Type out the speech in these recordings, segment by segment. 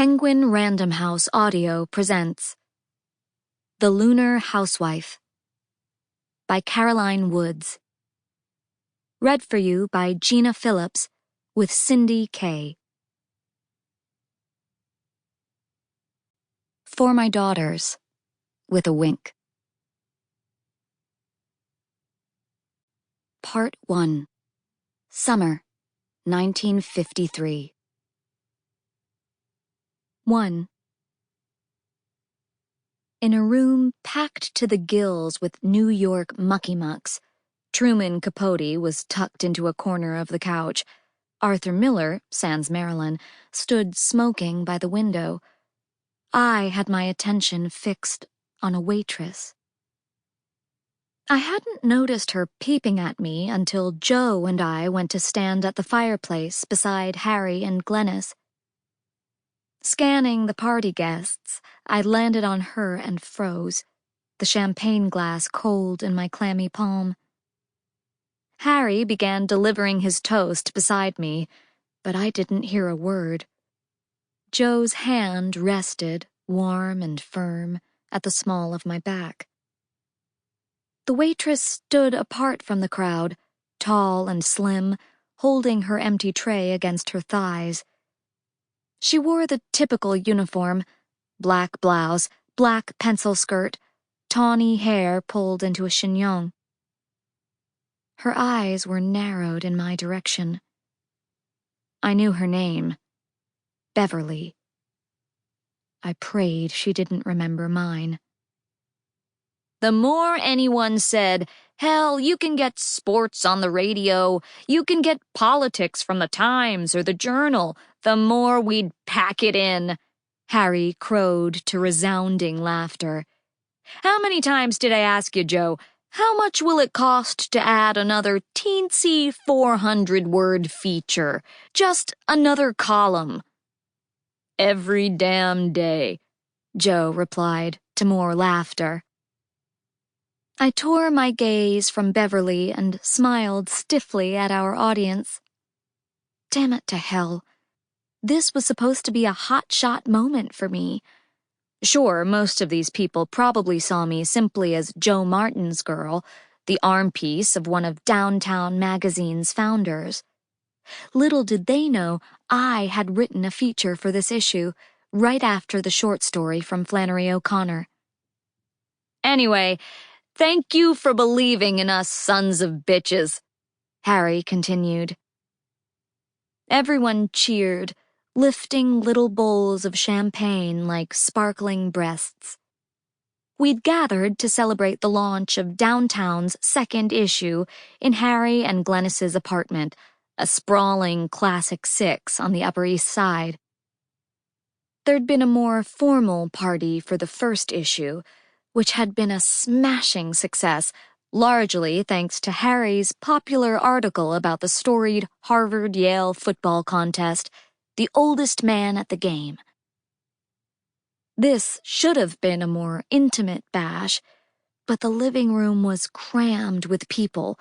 Penguin Random House Audio presents The Lunar Housewife by Caroline Woods. Read for you by Jeanna Phillips with Cindy Kay. For my daughters, with a wink. Part 1. Summer, 1953. 1. In a room packed to the gills with New York mucky-mucks, Truman Capote was tucked into a corner of the couch. Arthur Miller, sans Marilyn, stood smoking by the window. I had my attention fixed on a waitress. I hadn't noticed her peeping at me until Joe and I went to stand at the fireplace beside Harry and Glennis. Scanning the party guests, I landed on her and froze, the champagne glass cold in my clammy palm. Harry began delivering his toast beside me, but I didn't hear a word. Joe's hand rested, warm and firm, at the small of my back. The waitress stood apart from the crowd, tall and slim, holding her empty tray against her thighs. She wore the typical uniform, black blouse, black pencil skirt, tawny hair pulled into a chignon. Her eyes were narrowed in my direction. I knew her name, Beverly. I prayed she didn't remember mine. The more anyone said, "Hell, you can get sports on the radio, you can get politics from the Times or the Journal," the more we'd pack it in, Harry crowed to resounding laughter. How many times did I ask you, Joe, how much will it cost to add another teensy 400-word feature? Just another column. Every damn day, Joe replied to more laughter. I tore my gaze from Beverly and smiled stiffly at our audience. Damn it to hell. This was supposed to be a hot-shot moment for me. Sure, most of these people probably saw me simply as Joe Martin's girl, the armpiece of one of Downtown Magazine's founders. Little did they know I had written a feature for this issue, right after the short story from Flannery O'Connor. Anyway, thank you for believing in us sons of bitches, Harry continued. Everyone cheered, lifting little bowls of champagne like sparkling breasts. We'd gathered to celebrate the launch of Downtown's second issue in Harry and Glennis's apartment, a sprawling Classic 6 on the Upper East Side. There'd been a more formal party for the first issue, which had been a smashing success, largely thanks to Harry's popular article about the storied Harvard-Yale football contest, The Oldest Man at the Game. This should have been a more intimate bash, but the living room was crammed with people,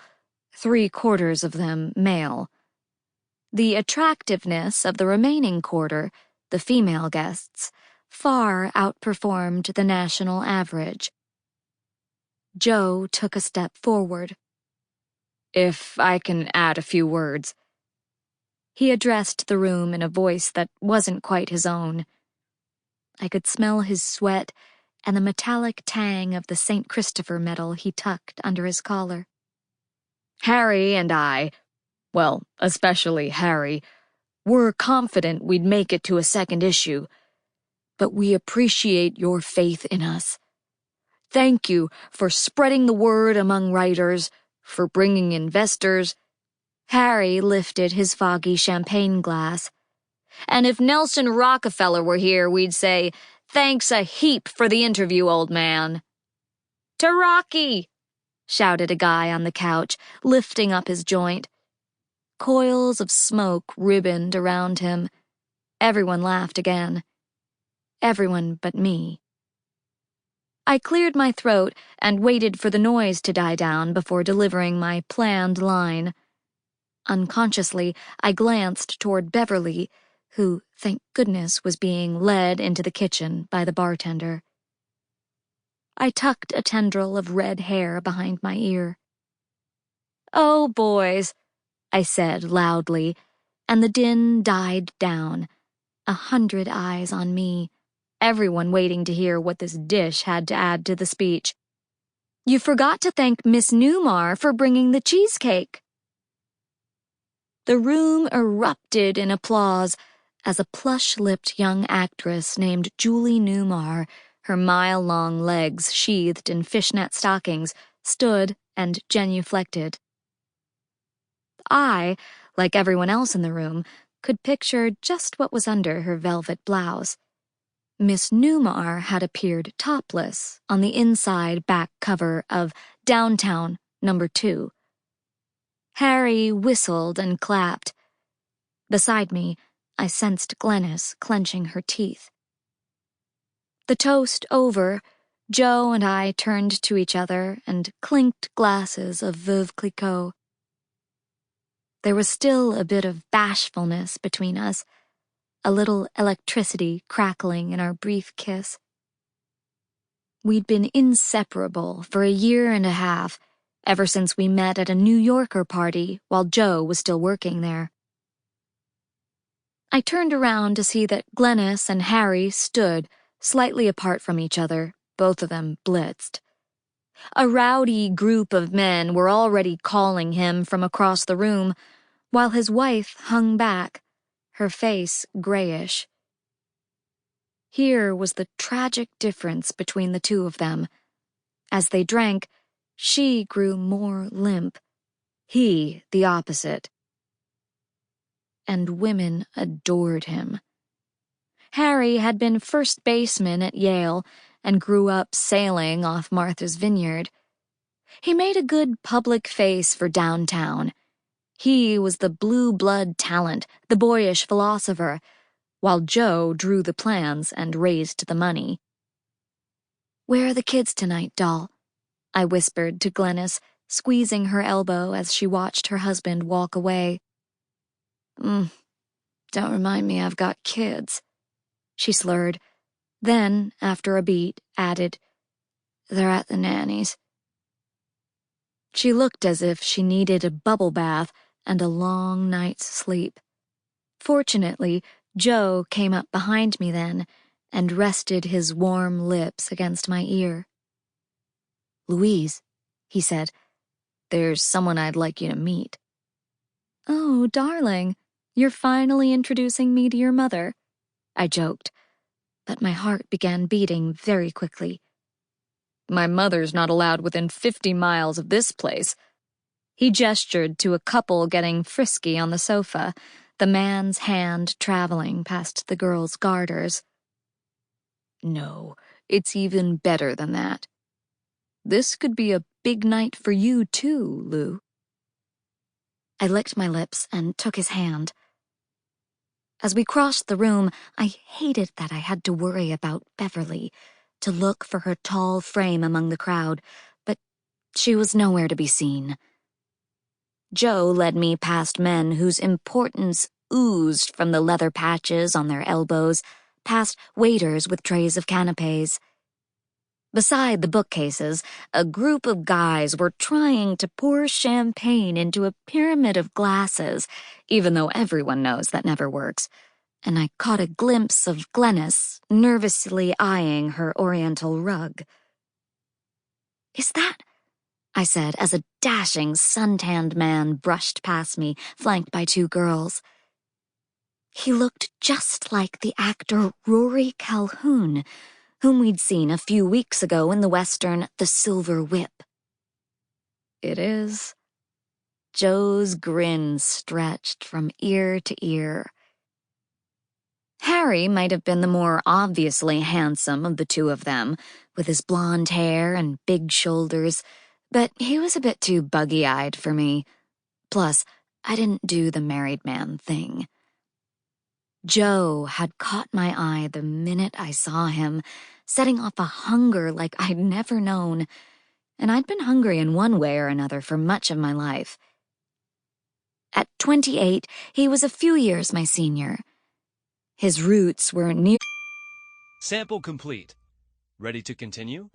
3/4 of them male. The attractiveness of the remaining quarter, the female guests, far outperformed the national average. Joe took a step forward. If I can add a few words. He addressed the room in a voice that wasn't quite his own. I could smell his sweat and the metallic tang of the St. Christopher medal he tucked under his collar. Harry and I, well, especially Harry, were confident we'd make it to a second issue, but we appreciate your faith in us. Thank you for spreading the word among writers, for bringing investors. Harry lifted his foggy champagne glass. And if Nelson Rockefeller were here, we'd say, "Thanks a heap for the interview, old man." "To Rocky!" shouted a guy on the couch, lifting up his joint. Coils of smoke ribboned around him. Everyone laughed again. Everyone but me. I cleared my throat and waited for the noise to die down before delivering my planned line. Unconsciously, I glanced toward Beverly, who, thank goodness, was being led into the kitchen by the bartender. I tucked a tendril of red hair behind my ear. "Oh, boys," I said loudly, and the din died down. 100 eyes on me, everyone waiting to hear what this dish had to add to the speech. "You forgot to thank Miss Newmar for bringing the cheesecake." The room erupted in applause as a plush-lipped young actress named Julie Newmar, her mile-long legs sheathed in fishnet stockings, stood and genuflected. I, like everyone else in the room, could picture just what was under her velvet blouse. Miss Newmar had appeared topless on the inside back cover of Downtown No. 2. Harry whistled and clapped. Beside me, I sensed Glenys clenching her teeth. The toast over, Joe and I turned to each other and clinked glasses of Veuve Clicquot. There was still a bit of bashfulness between us, a little electricity crackling in our brief kiss. We'd been inseparable for 1.5 years, ever since we met at a New Yorker party while Joe was still working there. I turned around to see that Glenys and Harry stood, slightly apart from each other, both of them blitzed. A rowdy group of men were already calling him from across the room, while his wife hung back, her face grayish. Here was the tragic difference between the two of them. As they drank, she grew more limp, he the opposite. And women adored him. Harry had been first baseman at Yale and grew up sailing off Martha's Vineyard. He made a good public face for downtown. He was the blue blood talent, the boyish philosopher, while Joe drew the plans and raised the money. "Where are the kids tonight, doll?" I whispered to Glenys, squeezing her elbow as she watched her husband walk away. Don't remind me I've got kids," she slurred. Then, after a beat, added, "They're at the nanny's." She looked as if she needed a bubble bath and a long night's sleep. Fortunately, Joe came up behind me then and rested his warm lips against my ear. "Louise," he said, "there's someone I'd like you to meet." "Oh, darling, you're finally introducing me to your mother," I joked, but my heart began beating very quickly. "My mother's not allowed within 50 miles of this place." He gestured to a couple getting frisky on the sofa, the man's hand traveling past the girl's garters. "No, it's even better than that. This could be a big night for you too, Lou." I licked my lips and took his hand. As we crossed the room, I hated that I had to worry about Beverly, to look for her tall frame among the crowd, but she was nowhere to be seen. Joe led me past men whose importance oozed from the leather patches on their elbows, past waiters with trays of canapés. Beside the bookcases, a group of guys were trying to pour champagne into a pyramid of glasses, even though everyone knows that never works, and I caught a glimpse of Glenys nervously eyeing her oriental rug. "Is that?" I said as a dashing, suntanned man brushed past me, flanked by 2 girls. He looked just like the actor Rory Calhoun, whom we'd seen a few weeks ago in the western The Silver Whip. "It is." Joe's grin stretched from ear to ear. Harry might have been the more obviously handsome of the two of them, with his blonde hair and big shoulders, but he was a bit too buggy-eyed for me. Plus, I didn't do the married man thing. Joe had caught my eye the minute I saw him, setting off a hunger like I'd never known, and I'd been hungry in one way or another for much of my life. At 28, he was a few years my senior. His roots were near. Sample complete. Ready to continue?